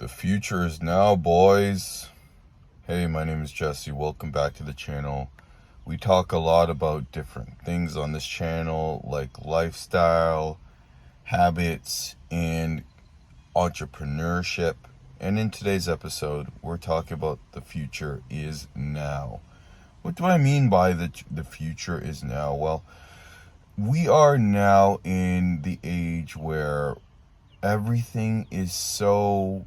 The future is now, boys. Hey, my name is Jesse. Welcome back to the channel. We talk a lot about different things on this channel, like lifestyle, habits, and entrepreneurship. And in today's episode, we're talking about the future is now. What do I mean by the future is now? Well, we are now in the age where everything is so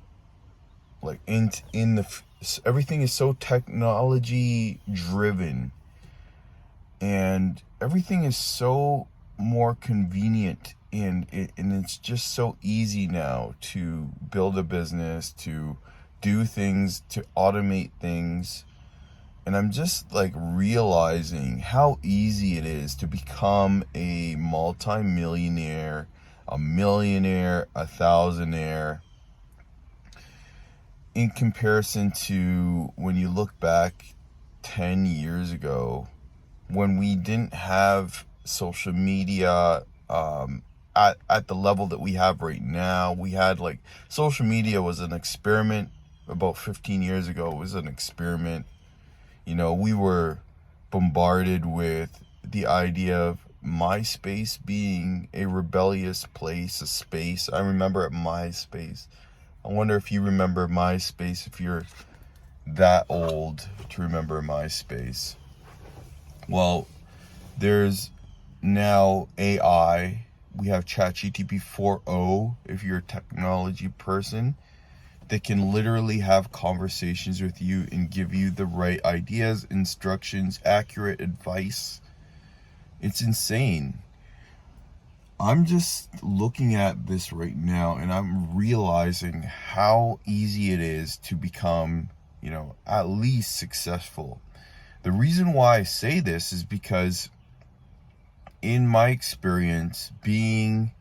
everything is so technology driven, and everything is so more convenient, and it's just so easy now to build a business, to do things, to automate things. And I'm just realizing how easy it is to become a multi-millionaire, a millionaire, a thousandaire, in comparison to when you look back 10 years ago, when we didn't have social media at the level that we have right now. We had social media was an experiment about 15 years ago. It was an experiment. We were bombarded with the idea of MySpace being a rebellious place, a space. I remember at MySpace. I wonder if you remember MySpace, if you're that old to remember MySpace. Well, there's now AI. We have ChatGPT 4.0, if you're a technology person, that can literally have conversations with you and give you the right ideas, instructions, accurate advice. It's insane. I'm just looking at this right now and I'm realizing how easy it is to become, at least successful. The reason why I say this is because in my experience, being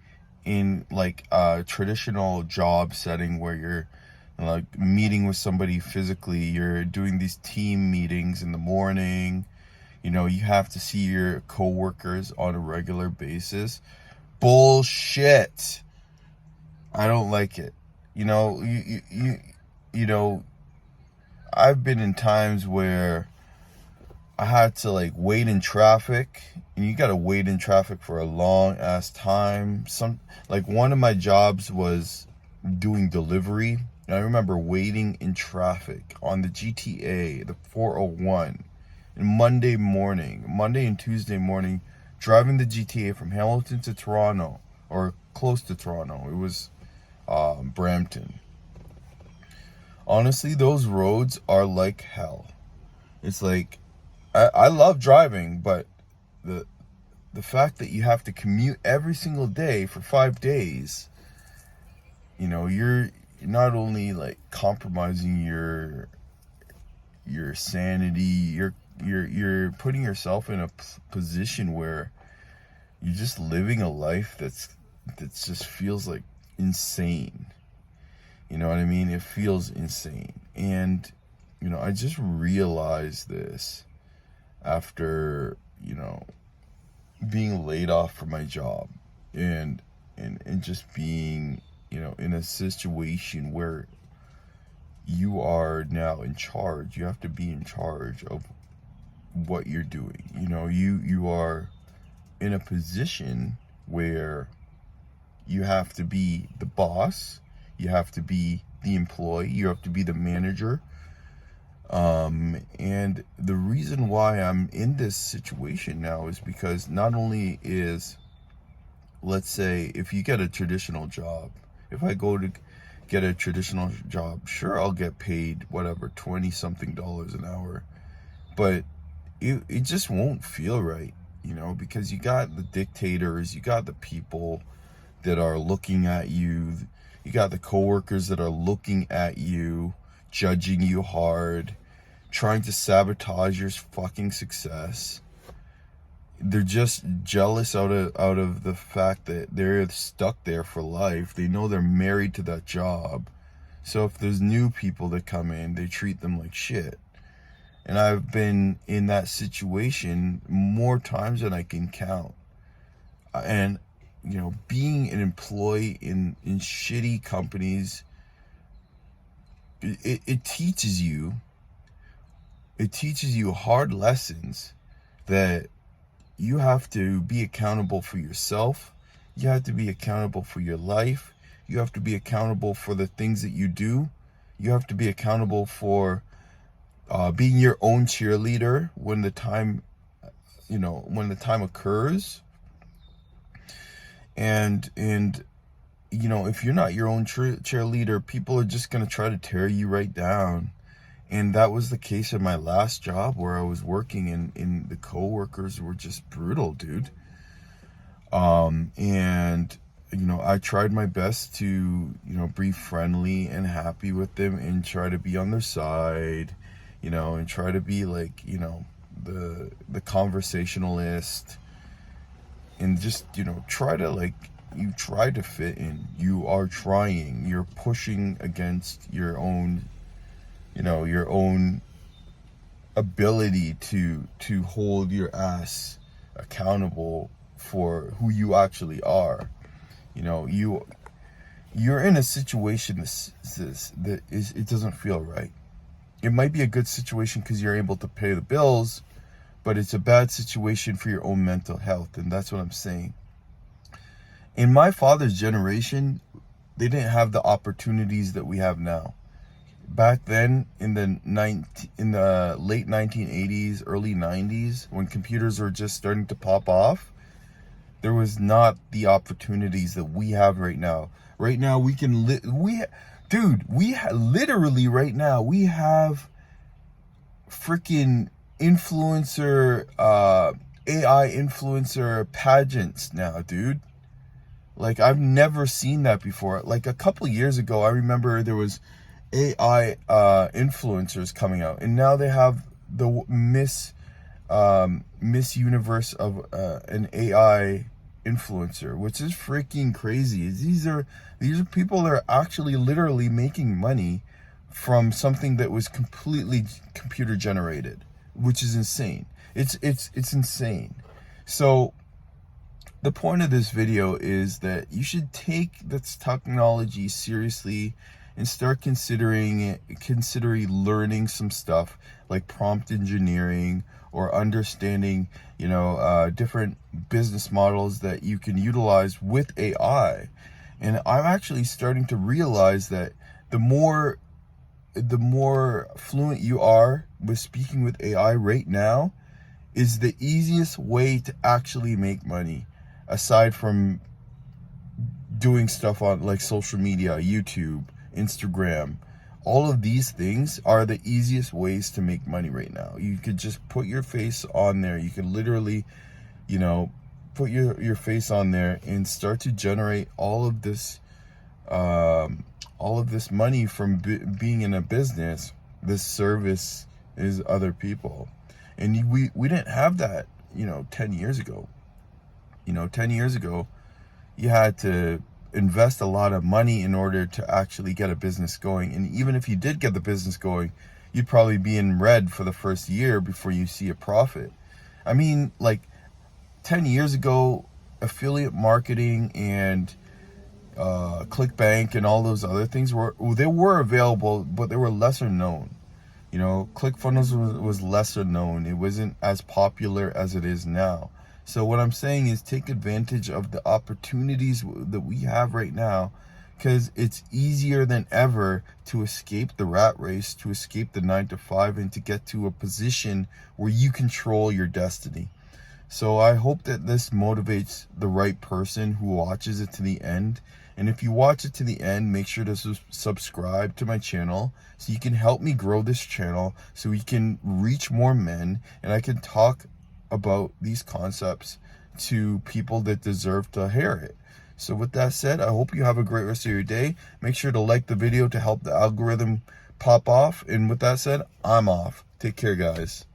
in a traditional job setting where you're meeting with somebody physically, you're doing these team meetings in the morning, you have to see your coworkers on a regular basis. Bullshit. I don't like it. I've been in times where I had to wait in traffic, and you gotta wait in traffic for a long ass time. One of my jobs was doing delivery, and I remember waiting in traffic on the GTA, the 401, and Monday and Tuesday morning, driving the GTA from Hamilton to Toronto, or close to Toronto. It was Brampton. Honestly, those roads are like hell. It's I love driving, but the fact that you have to commute every single day for 5 days, you're not only compromising your sanity, you're putting yourself in a position where you're just living a life that's just feels insane. You know what I mean? It feels insane. And I just realized this after being laid off from my job, and just being in a situation where you are now in charge. You have to be in charge of what you're doing. You are in a position where you have to be the boss, you have to be the employee, you have to be the manager. And the reason why I'm in this situation now is because not only is, let's say, if you get a traditional job, if I go to get a traditional job, sure, I'll get paid whatever, 20 something dollars an hour, but it just won't feel right, because you got the dictators, you got the people that are looking at you, you got the coworkers that are looking at you, judging you hard, trying to sabotage your fucking success. They're just jealous out of the fact that they're stuck there for life. They know they're married to that job. So if there's new people that come in, they treat them like shit. And I've been in that situation more times than I can count. And being an employee in shitty companies it teaches you, hard lessons that you have to be accountable for yourself. You have to be accountable for your life. You have to be accountable for the things that you do. You have to be accountable for being your own cheerleader when the time, when the time occurs. And if you're not your own cheerleader, people are just going to try to tear you right down. And that was the case at my last job where I was working, and the coworkers were just brutal, dude. And I tried my best to, be friendly and happy with them and try to be on their side, and try to be like, the conversationalist, and just, try to you try to fit in. You're pushing against your own, your own ability to hold your ass accountable for who you actually are. You're in a situation that it doesn't feel right. It might be a good situation because you're able to pay the bills, but it's a bad situation for your own mental health, and that's what I'm saying. In my father's generation, they didn't have the opportunities that we have now. Back then, in the late 1980s, early 90s, when computers were just starting to pop off, there was not the opportunities that we have right now. Right now, we can literally right now we have freaking influencer, AI influencer pageants now, dude. Like, I've never seen that before. Like, a couple years ago, I remember there was AI influencers coming out, and now they have the Miss Universe of an AI influencer, which is freaking crazy. These are people that are actually literally making money from something that was completely computer generated, which is insane. It's insane. So the point of this video is that you should take this technology seriously and start considering learning some stuff like prompt engineering, or understanding, different business models that you can utilize with AI. And I'm actually starting to realize that the more fluent you are with speaking with AI right now is the easiest way to actually make money, aside from doing stuff on like social media, YouTube, Instagram. All of these things are the easiest ways to make money right now. You could just put your face on there. You can literally, put your face on there and start to generate all of this money from being in a business. This service is other people. And we didn't have that, 10 years ago. 10 years ago, you had to invest a lot of money in order to actually get a business going. And even if you did get the business going, you'd probably be in red for the first year before you see a profit. I mean, like 10 years ago, affiliate marketing and ClickBank and all those other things were available, but they were lesser known. ClickFunnels was lesser known. It wasn't as popular as it is now. So what I'm saying is take advantage of the opportunities that we have right now, because it's easier than ever to escape the rat race, to escape the 9-to-5, and to get to a position where you control your destiny. So I hope that this motivates the right person who watches it to the end. And if you watch it to the end, make sure to subscribe to my channel so you can help me grow this channel, so we can reach more men and I can talk about these concepts to people that deserve to hear it. So with that said, I hope you have a great rest of your day. Make sure to like the video to help the algorithm pop off. And with that said, I'm off. Take care, guys.